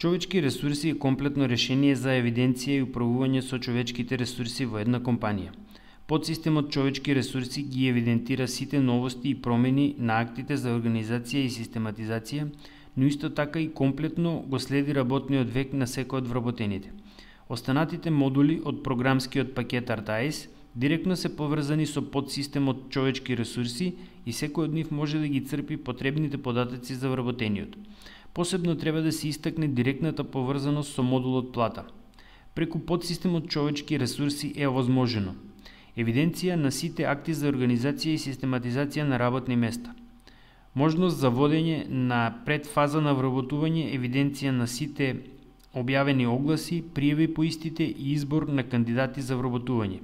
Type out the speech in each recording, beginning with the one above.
Човечки ресурси е комплетно решение за евиденција и управување со човечките ресурси во една компанија. Подсистемот човечки ресурси ги евидентира сите новости и промени на актите за организација и систематизација, но исто така и комплетно го следи работниот век на секој од вработените. Останатите модули од програмскиот пакет Artais директно се поврзани со подсистемот човечки ресурси и секој од нив може да ги црпи потребните податоци за вработениот. Посебно треба да се истакне директната поврзаност со модулот плата. Преку подсистемот човечки ресурси е овозможено евиденција на сите акти за организација и систематизација на работни места, можност за водење на предфаза на вработување, евиденција на сите објавени огласи, пријави по истите и избор на кандидати за вработување,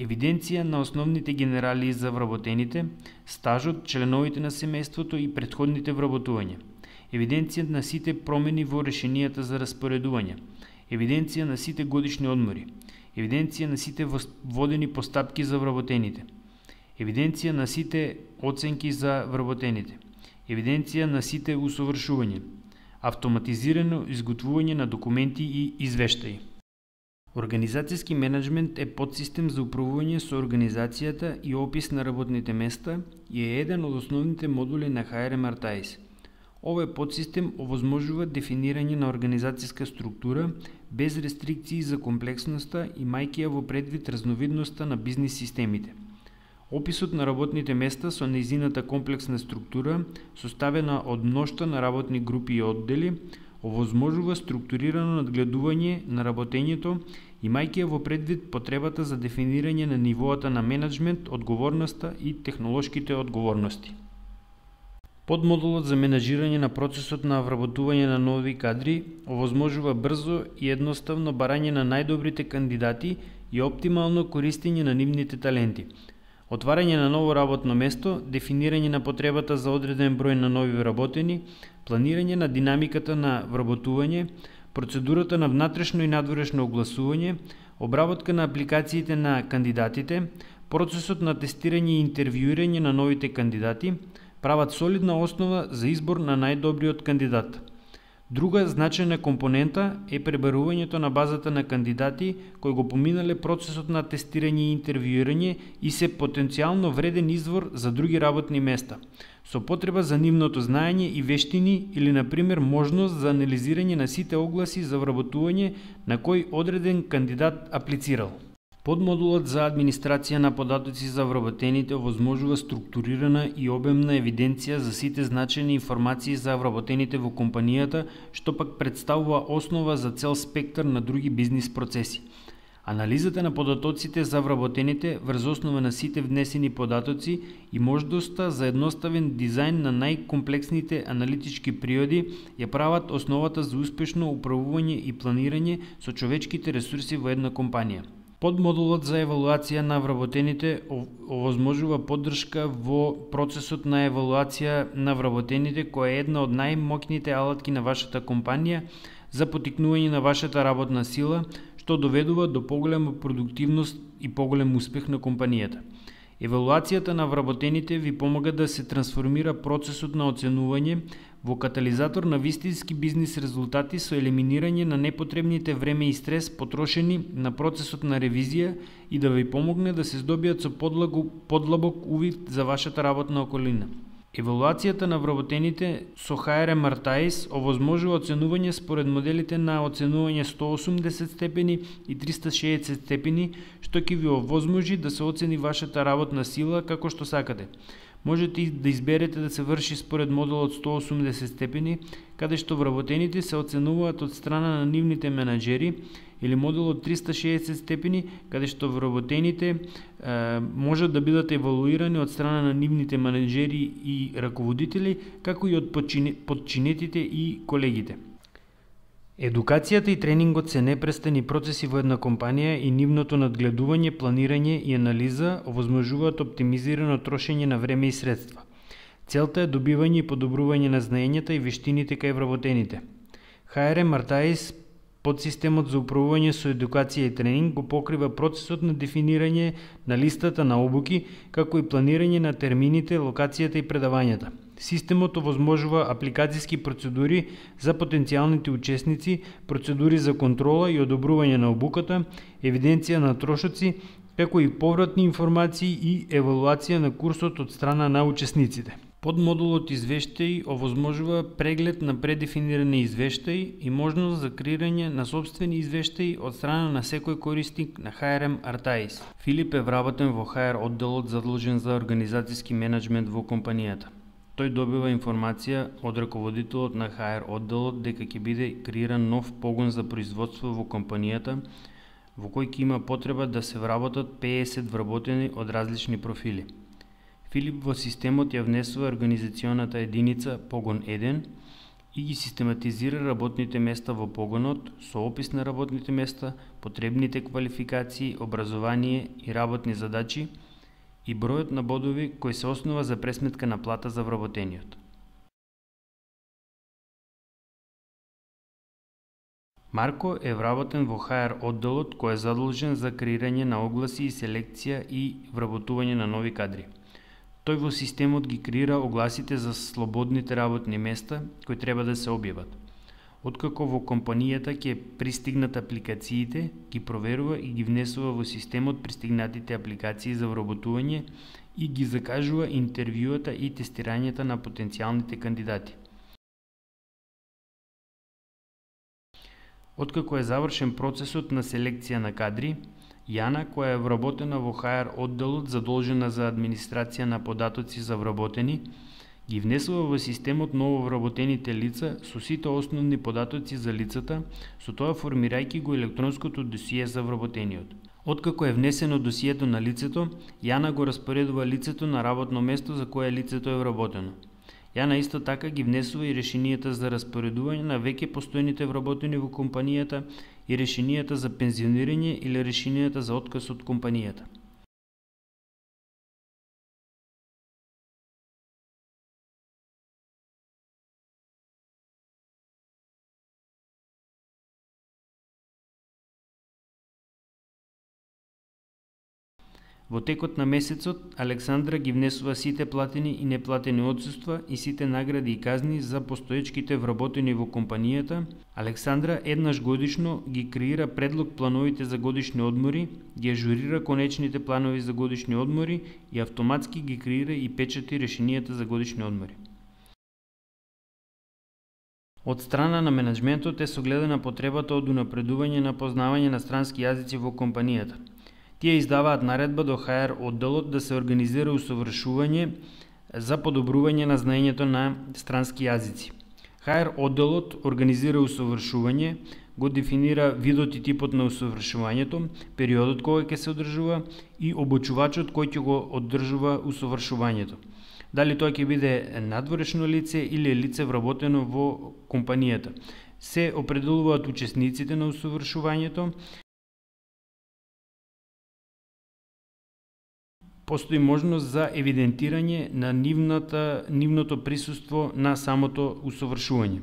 евиденција на основните генерали за вработените, стажот, членовите на семејството и претходните вработувања, евиденција на сите промени во решенијата за распоредување, евиденција на сите годишни одмори, евиденција на сите водени постапки за вработените, евиденција на сите оценки за вработените, евиденција на сите усовршувања, автоматизирано изготвување на документи и извештаи. Организацијски менеджмент е подсистем за управување со организацијата и опис на работните места и е еден од основните модули на HRM Artais. Овој подсистем овозможува дефинирање на организацијска структура без рестрикции за комплексноста и мајќи ја во предвид разновидноста на бизнис системите. Описот на работните места со нејзината комплексна структура, составена од мноштво на работни групи и оддели, овозможува структурирано надгледување на работењето и мајќи ја во предвид потребата за дефинирање на нивоата на менеджмент, одговорноста и технолошките одговорности. Подмодулот за менаџирање на процесот на вработување на нови кадри овозможува брзо и едноставно барање на најдобрите кандидати и оптимално користење на нивните таленти. Отварање на ново работно место, дефинирање на потребата за одреден број на нови вработени, планирање на динамиката на вработување, процедурата на внатрешно и надворешно огласување, обработка на апликациите на кандидатите, процесот на тестирање и интервјуирање на новите кандидати, прават солидна основа за избор на најдобриот кандидат. Друга значајна компонента е пребарувањето на базата на кандидати кои го поминале процесот на тестирање и интервјуирање и се потенцијално вреден извор за други работни места, со потреба за нивното знаење и вештини или, например, можност за анализирање на сите огласи за вработување на кој одреден кандидат аплицирал. Подмодулот за администрација на податоци за вработените овозможува структурирана и обемна евиденција за сите значајни информации за вработените во компанијата, што пак представува основа за цел спектар на други бизнис процеси. Анализата на податоците за вработените врз основа на сите внесени податоци и можноста за едноставен дизајн на најкомплексните аналитички приоди ја прават основата за успешно управување и планирање со човечките ресурси во една компанија. Подмодулот за евалуација на вработените овозможува поддршка во процесот на евалуација на вработените, која е една од најмоќните алатки на вашата компанија за поттикнување на вашата работна сила, што доведува до поголема продуктивност и поголем успех на компанијата. Евалуацијата на вработените ви помага да се трансформира процесот на оценување во катализатор на вистински бизнис резултати со елиминирање на непотребните време и стрес потрошени на процесот на ревизија и да ви помогне да се здобијат со подлабок увид за вашата работна околина. Евалуацијата на вработените со HRM Artais овозможува оценување според моделите на оценување 180 степени и 360 степени, што ќе ви овозможи да се оцени вашата работна сила како што сакате. Можете и да изберете да се врши според моделот 180 степени, каде што вработените се оценуваат од страна на нивните менаџери, или моделот 360 степени, каде што вработените можат да бидат евалуирани од страна на нивните менаџери и раководители, како и од подчинетите и колегите. Едукацијата и тренингот се непрестани процеси во една компанија и нивното надгледување, планирање и анализа овозможуваат оптимизирано трошење на време и средства. Целта е добивање и подобрување на знаењата и вештините кај вработените. HRM Artais, подсистемот за управување со едукација и тренинг, го покрива процесот на дефинирање на листата на обуки, како и планирање на термините, локацијата и предавањата. Системот овозможува апликацијски процедури за потенцијалните учесници, процедури за контрола и одобрување на обуката, евиденција на трошоци, како и повратни информации и евалуација на курсот од страна на учесниците. Подмодулот извештаи овозможува преглед на предефинирани извештаи и можност за креирање на сопствени извештаи од страна на секој корисник на HRM Artais. Филип е вработен во HR одделот задолжен за организацијски менеджмент во компанијата. Тој добива информација од раководителот на HR одделот дека ќе биде креиран нов погон за производство во компанијата, во кој ќе има потреба да се вработат 50 вработени од различни профили. Филип во системот ја внесува организационата единица Погон 1 и ги систематизира работните места во погонот со опис на работните места, потребните квалификации, образование и работни задачи и бројот на бодови кој се основа за пресметка на плата за вработениот. Марко е вработен во HR одделот кој е задолжен за креирање на огласи и селекција и вработување на нови кадри. Тој во системот ги креира огласите за слободните работни места кои треба да се објават. Откако во компанијата ќе пристигнат апликациите, ги проверува и ги внесува во системот пристигнатите апликации за вработување и ги закажува интервјуата и тестирањата на потенцијалните кандидати. Откако е завршен процесот на селекција на кадри, Јана, која е вработена во HR одделот задолжена за администрација на податоци за вработени, ги внесува во системот ново вработените лица со сите основни податоци за лицата, со тоа формирајќи го електронското досие за вработениот. Откако е внесено досието на лицето, Јана го распоредува лицето на работно место за кое лицето е вработено. Јана исто така ги внесува и решенијата за распоредување на веќе постојните вработени во компанијата и решенијата за пензионирање или решенијата за отказ од компанијата. Во текот на месецот, Александра ги внесува сите платени и неплатени отсуства и сите награди и казни за постоечките вработени во компанијата. Александра еднаш годишно ги креира предлог плановите за годишни одмори, ги ажурира конечните планови за годишни одмори и автоматски ги креира и печати решенијата за годишни одмори. Од страна на менеджментот е согледана потребата од унапредување на познавање на странски јазици во компанијата. Тие издаваат наредба до HR одделот да се организира усовршување за подобрување на знаењето на странски јазици. HR одделот организира усовршување, го дефинира видот и типот на усовршувањето, периодот кога ќе се одржува и обучувачот кој ќе го одржува усовршувањето. Дали тоа ќе биде надворешно лице или лице вработено во компанијата. Се определуваат учесниците на усовршувањето. Постои можност за евидентирање на нивното присуство на самото усовршување.